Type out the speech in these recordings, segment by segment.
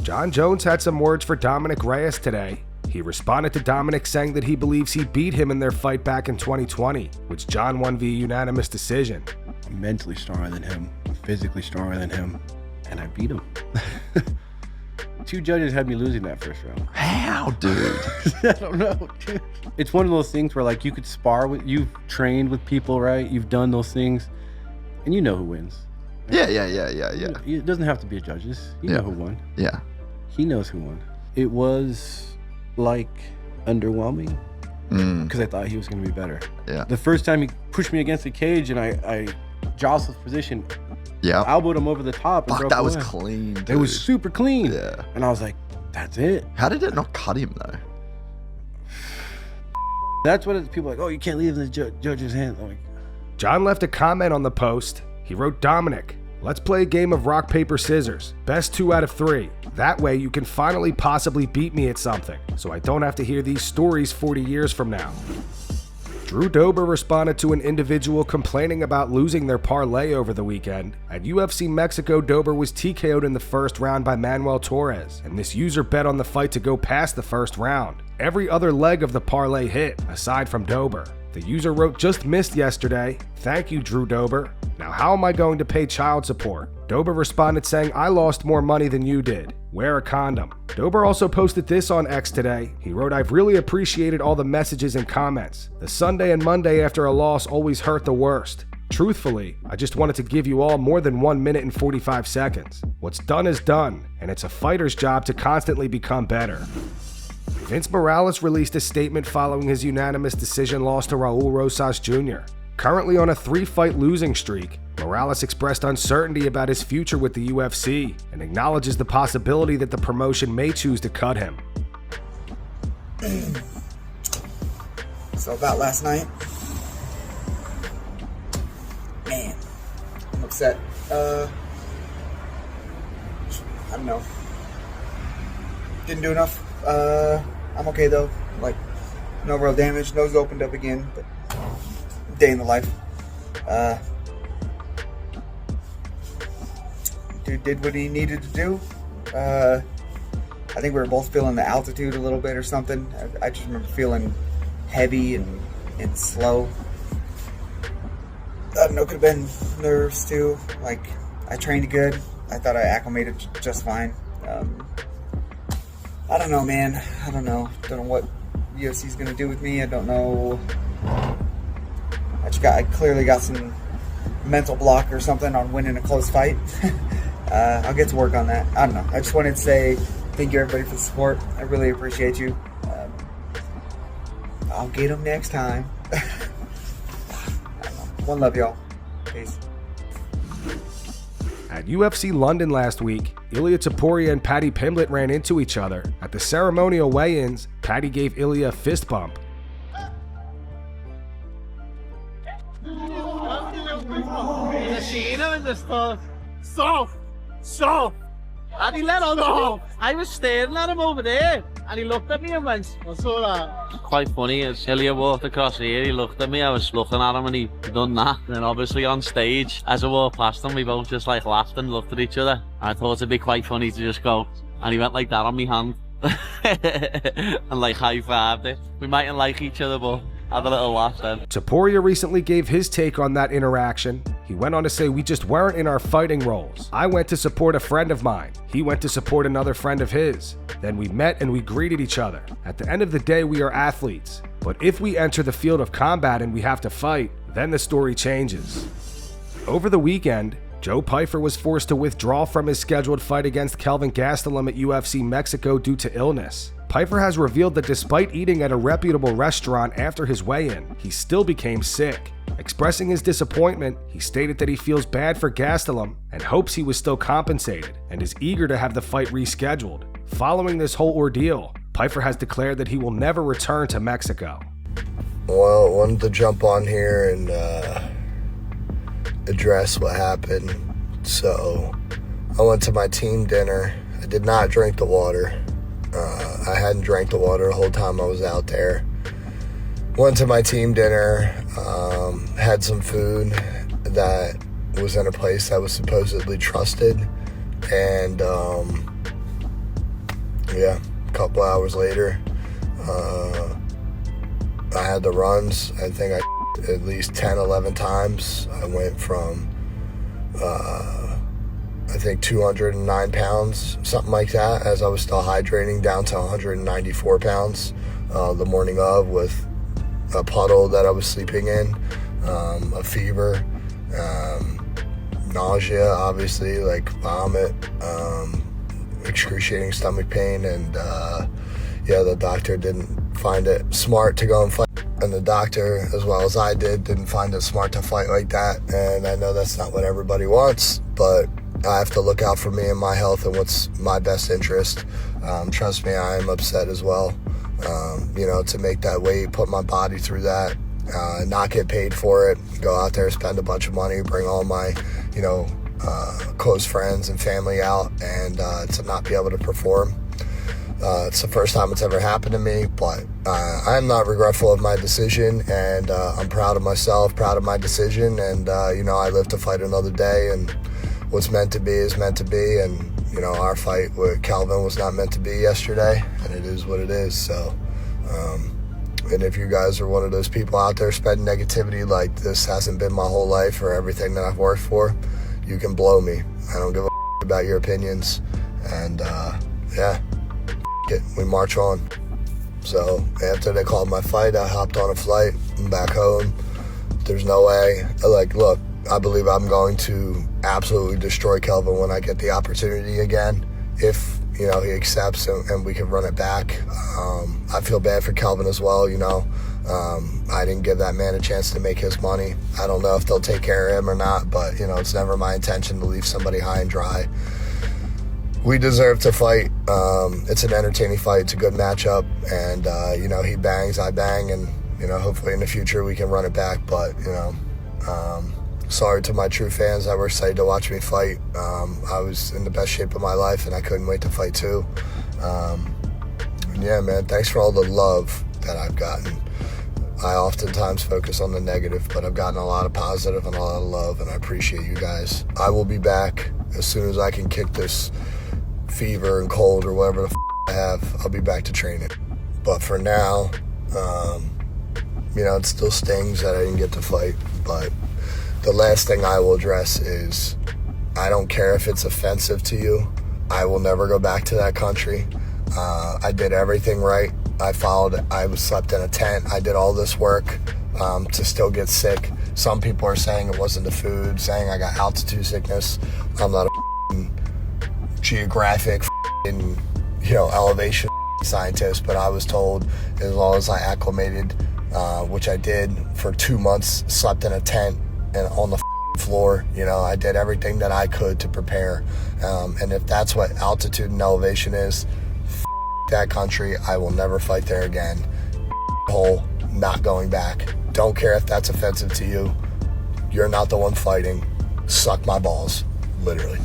Jon Jones had some words for Dominick Reyes today. He responded to Dominick saying that he believes he beat him in their fight back in 2020, which Jon won via unanimous decision. I'm mentally stronger than him, physically stronger than him, and I beat him. 2 judges had me losing that first round. How, dude? I don't know, dude. It's one of those things where, like, you could spar with, you've trained with people, right? You've done those things, and you know who wins. Yeah. It doesn't have to be a judges. You know who won. Yeah. He knows who won. It was, like, underwhelming, because I thought he was going to be better. Yeah. The first time he pushed me against the cage and I jostled position, elbowed him over the top. And Fuck, that was clean, dude. It was super clean. Yeah. And I was like, that's it. How did it not cut him, though? That's what people are like, oh, you can't leave in the judge's hands. Like, Jon left a comment on the post. He wrote, Dominick, let's play a game of rock, paper, scissors. Best 2 out of 3. That way you can finally possibly beat me at something, so I don't have to hear these stories 40 years from now. Drew Dober responded to an individual complaining about losing their parlay over the weekend. At UFC Mexico, Dober was TKO'd in the first round by Manuel Torres, and this user bet on the fight to go past the first round. Every other leg of the parlay hit, aside from Dober. The user wrote, just missed yesterday. Thank you, Drew Dober. Now how am I going to pay child support? Dober responded saying, I lost more money than you did. Wear a condom. Dober also posted this on X today. He wrote, I've really appreciated all the messages and comments. The Sunday and Monday after a loss always hurt the worst. Truthfully, I just wanted to give you all more than 1 minute and 45 seconds. What's done is done, and it's a fighter's job to constantly become better. Vince Morales released a statement following his unanimous decision loss to Raul Rosas Jr. Currently on a 3-fight losing streak, Morales expressed uncertainty about his future with the UFC and acknowledges the possibility that the promotion may choose to cut him. So about last night, man, I'm upset. I don't know. Didn't do enough. I'm okay though. Like, no real damage. Nose opened up again, but day in the life. Dude did what he needed to do. I think we were both feeling the altitude a little bit or something. I just remember feeling heavy and slow. I don't know, could have been nerves too. Like, I trained good. I thought I acclimated just fine. I don't know, man. I don't know. Don't know what UFC's gonna do with me. I don't know. I clearly got some mental block or something on winning a close fight. I'll get to work on that. I don't know. I just wanted to say thank you everybody for the support. I really appreciate you. I'll get them next time. I don't know. One love, y'all. Peace. At UFC London last week, Ilia Topuria and Paddy Pimblett ran into each other. At the ceremonial weigh-ins, Paddy gave Ilia a fist bump. And he let on off. I was staring at him over there, and he looked at me and went, what's all that? Quite funny, as Ilia walked across here, he looked at me, I was looking at him, and he done that. And then obviously on stage, as I walked past him, we both just like laughed and looked at each other. I thought it'd be quite funny to just go, and he went like that on me hand. And like high-fived it. We mightn't like each other, but had a little laugh then. Topuria recently gave his take on that interaction. He went on to say, we just weren't in our fighting roles. I went to support a friend of mine. He went to support another friend of his. Then we met and we greeted each other. At the end of the day, we are athletes. But if we enter the field of combat and we have to fight, then the story changes. Over the weekend, Joe Pyfer was forced to withdraw from his scheduled fight against Kelvin Gastelum at UFC Mexico due to illness. Pyfer has revealed that despite eating at a reputable restaurant after his weigh-in, he still became sick. Expressing his disappointment, he stated that he feels bad for Gastelum and hopes he was still compensated and is eager to have the fight rescheduled. Following this whole ordeal, Pyfer has declared that he will never return to Mexico. Well, I wanted to jump on here and address what happened. So I went to my team dinner. I did not drink the water. I hadn't drank the water the whole time I was out there. Went to my team dinner, had some food that was in a place that was supposedly trusted, and yeah, a couple hours later, I had the runs. I think I at least 10, 11 times. I went from, I think 209 pounds, something like that, as I was still hydrating, down to 194 pounds the morning of, with a puddle that I was sleeping in, a fever, nausea, obviously, like vomit, excruciating stomach pain, and yeah, the doctor didn't find it smart to go and fight. And the doctor, as well as I didn't find it smart to fight like that. And I know that's not what everybody wants, but I have to look out for me and my health and what's my best interest. Trust me, I am upset as well. To make that weight, put my body through that, not get paid for it, go out there, spend a bunch of money, bring all my, close friends and family out, and to not be able to perform. It's the first time it's ever happened to me, but I'm not regretful of my decision, and I'm proud of myself, proud of my decision, and I live to fight another day, and what's meant to be is meant to be, and our fight with Calvin was not meant to be yesterday, and it is what it is. So and if you guys are one of those people out there spreading negativity like this hasn't been my whole life or everything that I've worked for, you can blow me. I don't give a about your opinions, and yeah, we march on. So after they called my fight, I hopped on a flight and back home. There's no way. Look, I believe I'm going to absolutely destroy Kelvin when I get the opportunity again, if he accepts and we can run it back. I feel bad for Kelvin as well. I didn't give that man a chance to make his money. I don't know if they'll take care of him or not, but it's never my intention to leave somebody high and dry. We deserve to fight. It's an entertaining fight. It's a good matchup, and he bangs, I bang, and hopefully in the future we can run it back. But sorry to my true fans that were excited to watch me fight. I was in the best shape of my life, and I couldn't wait to fight too. And yeah, man, thanks for all the love that I've gotten. I oftentimes focus on the negative, but I've gotten a lot of positive and a lot of love, and I appreciate you guys. I will be back as soon as I can kick this fever and cold or whatever the I have. I'll be back to training. But for now, it still stings that I didn't get to fight. But the last thing I will address is, I don't care if it's offensive to you. I will never go back to that country. I did everything right. I slept in a tent. I did all this work to still get sick. Some people are saying it wasn't the food, saying I got altitude sickness. I'm not a geographic elevation scientist, but I was told as long as I acclimated, which I did for 2 months, slept in a tent and on the floor, I did everything that I could to prepare. And if that's what altitude and elevation is, that country, I will never fight there again. Hole, not going back. Don't care if that's offensive to you. You're not the one fighting. Suck my balls, literally.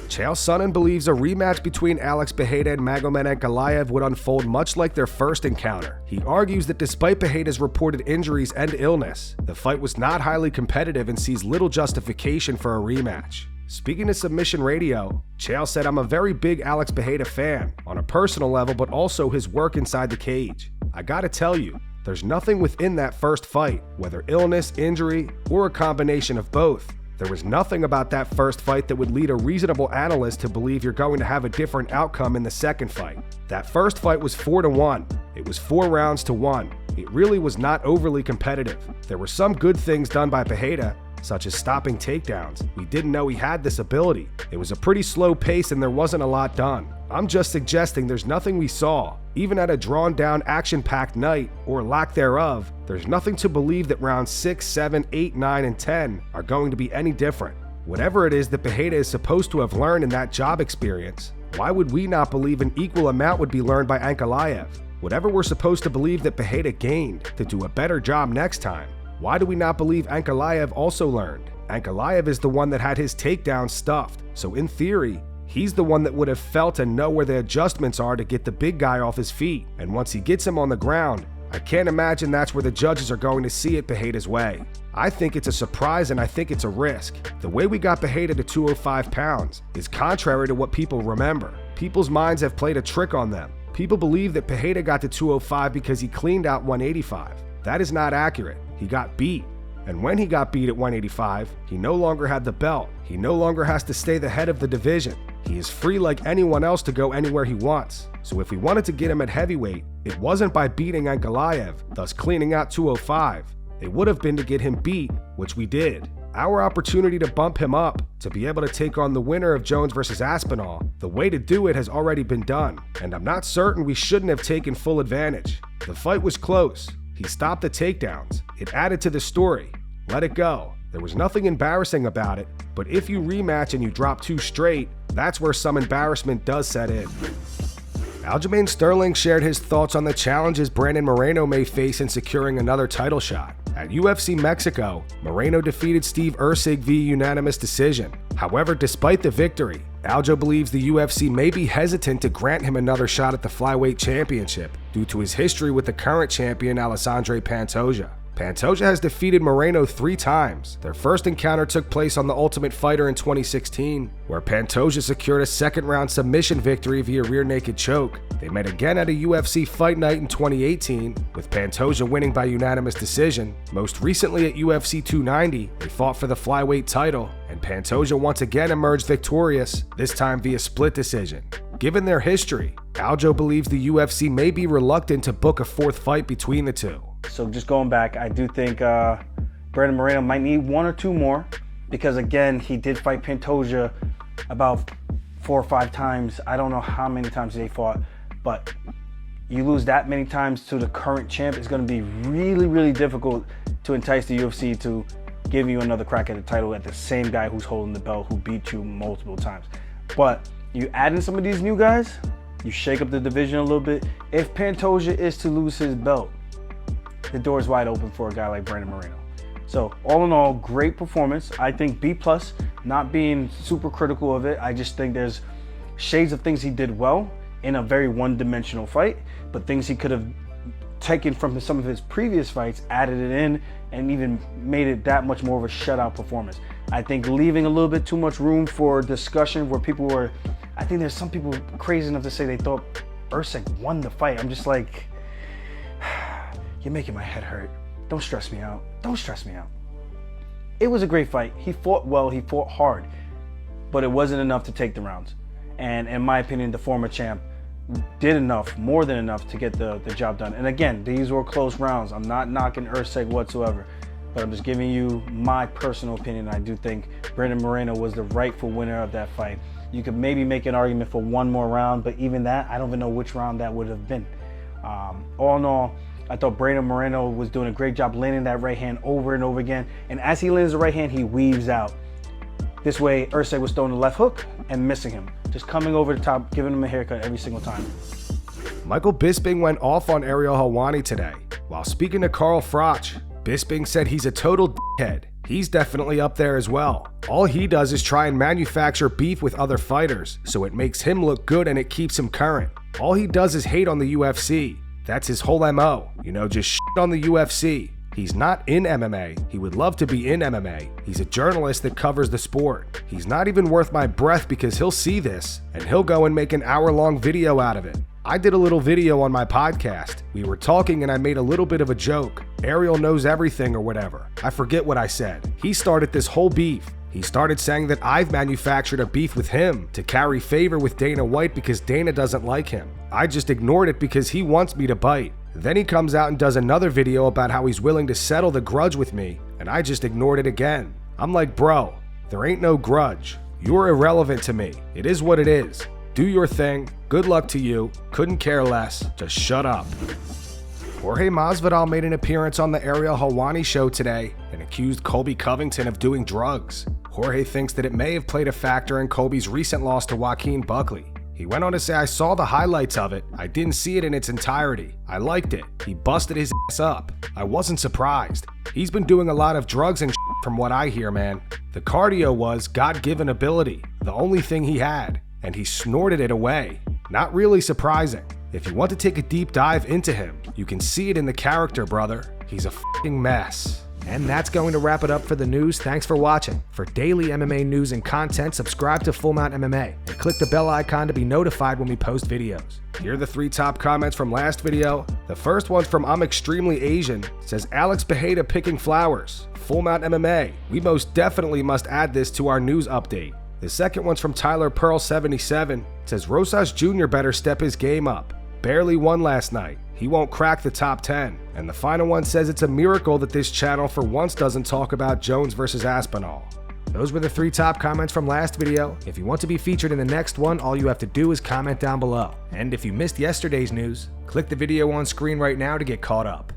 Chael Sonnen believes a rematch between Alex Pereira and Magomed Ankalaev would unfold much like their first encounter. He argues that despite Pereira's reported injuries and illness, the fight was not highly competitive and sees little justification for a rematch. Speaking to Submission Radio, Chael said, "I'm a very big Alex Pereira fan, on a personal level, but also his work inside the cage. I gotta tell you, there's nothing within that first fight, whether illness, injury, or a combination of both. There was nothing about that first fight that would lead a reasonable analyst to believe you're going to have a different outcome in the second fight. That first fight was 4-1. It was 4 rounds to 1. It really was not overly competitive. There were some good things done by Pereira, such as stopping takedowns. We didn't know he had this ability. It was a pretty slow pace and there wasn't a lot done. I'm just suggesting there's nothing we saw. Even at a drawn-down, action-packed night, or lack thereof, there's nothing to believe that rounds 6, 7, 8, 9, and 10 are going to be any different. Whatever it is that Pereira is supposed to have learned in that job experience, why would we not believe an equal amount would be learned by Ankalaev? Whatever we're supposed to believe that Pereira gained to do a better job next time, why do we not believe Ankalaev also learned? Ankalaev is the one that had his takedown stuffed, so in theory, he's the one that would have felt and know where the adjustments are to get the big guy off his feet. And once he gets him on the ground, I can't imagine that's where the judges are going to see it Pereira's way. I think it's a surprise and I think it's a risk. The way we got Pereira to 205 pounds is contrary to what people remember. People's minds have played a trick on them. People believe that Pereira got to 205 because he cleaned out 185. That is not accurate. He got beat. And when he got beat at 185, he no longer had the belt. He no longer has to stay the head of the division. He is free like anyone else to go anywhere he wants. So if we wanted to get him at heavyweight, it wasn't by beating Ankalaev, thus cleaning out 205. It would have been to get him beat, which we did. Our opportunity to bump him up, to be able to take on the winner of Jones versus Aspinall, the way to do it has already been done, and I'm not certain we shouldn't have taken full advantage. The fight was close. He stopped the takedowns. It added to the story. Let it go. There was nothing embarrassing about it, but if you rematch and you drop 2 straight, that's where some embarrassment does set in. Aljamain Sterling shared his thoughts on the challenges Brandon Moreno may face in securing another title shot. At UFC Mexico, Moreno defeated Steve Erceg via unanimous decision. However, despite the victory, Aljo believes the UFC may be hesitant to grant him another shot at the flyweight championship due to his history with the current champion Alessandro Pantoja. Pantoja has defeated Moreno 3 times. Their first encounter took place on The Ultimate Fighter in 2016, where Pantoja secured a second-round submission victory via rear naked choke. They met again at a UFC Fight Night in 2018, with Pantoja winning by unanimous decision. Most recently at UFC 290, they fought for the flyweight title, and Pantoja once again emerged victorious, this time via split decision. Given their history, Aljo believes the UFC may be reluctant to book a 4th fight between the two. So just going back, I do think Brandon Moreno might need 1 or 2 more because, again, he did fight Pantoja about 4 or 5 times. I don't know how many times they fought, but you lose that many times to the current champ, it's going to be really, really difficult to entice the UFC to give you another crack at the title at the same guy who's holding the belt, who beat you multiple times. But you add in some of these new guys, you shake up the division a little bit. If Pantoja is to lose his belt, the door is wide open for a guy like Brandon Moreno. So all in all, great performance. I think B+, not being super critical of it. I just think there's shades of things he did well in a very one-dimensional fight, but things he could have taken from some of his previous fights, added it in, and even made it that much more of a shutout performance. I think leaving a little bit too much room for discussion where people were, I think there's some people crazy enough to say they thought Erceg won the fight. I'm just like, you're making my head hurt. Don't stress me out. Don't stress me out. It was a great fight. He fought well, he fought hard, but it wasn't enough to take the rounds. And in my opinion, the former champ did enough, more than enough, to get the job done. And again, these were close rounds. I'm not knocking Erceg whatsoever, but I'm just giving you my personal opinion. I do think Brandon Moreno was the rightful winner of that fight. You could maybe make an argument for 1 more round, but even that, I don't even know which round that would have been. All in all, I thought Brandon Moreno was doing a great job landing that right hand over and over again. And as he lands the right hand, he weaves out. This way, Erceg was throwing the left hook and missing him. Just coming over the top, giving him a haircut every single time. Michael Bisping went off on Ariel Helwani today. While speaking to Carl Froch, Bisping said he's a total d***head. He's definitely up there as well. All he does is try and manufacture beef with other fighters, so it makes him look good and it keeps him current. All he does is hate on the UFC. That's his whole MO, just shit on the UFC. He's not in MMA. He would love to be in MMA. He's a journalist that covers the sport. He's not even worth my breath because he'll see this and he'll go and make an hour-long video out of it. I did a little video on my podcast. We were talking and I made a little bit of a joke. Ariel knows everything or whatever. I forget what I said. He started this whole beef. He started saying that I've manufactured a beef with him to carry favor with Dana White because Dana doesn't like him. I just ignored it because he wants me to bite. Then he comes out and does another video about how he's willing to settle the grudge with me, and I just ignored it again. I'm like, bro, there ain't no grudge. You're irrelevant to me. It is what it is. Do your thing. Good luck to you. Couldn't care less. Just shut up. Jorge Masvidal made an appearance on the Ariel Helwani show today and accused Colby Covington of doing drugs. Jorge thinks that it may have played a factor in Colby's recent loss to Joaquin Buckley. He went on to say, I saw the highlights of it. I didn't see it in its entirety. I liked it. He busted his ass up. I wasn't surprised. He's been doing a lot of drugs and from what I hear, man. The cardio was God-given ability, the only thing he had, and he snorted it away. Not really surprising. If you want to take a deep dive into him, you can see it in the character, brother. He's a f***ing mess. And that's going to wrap it up for the news. Thanks for watching. For daily MMA news and content, subscribe to Full Mount MMA and click the bell icon to be notified when we post videos. Here are the 3 top comments from last video. The first one's from I'm Extremely Asian. It says Alex Pereira picking flowers. Full Mount MMA. We most definitely must add this to our news update. The second one's from Tyler Pearl 77. It says Rosas Jr. better step his game up. Barely won last night. He won't crack the top 10. And the final one says it's a miracle that this channel for once doesn't talk about Jones versus Aspinall. Those were the 3 top comments from last video. If you want to be featured in the next one, all you have to do is comment down below. And if you missed yesterday's news, click the video on screen right now to get caught up.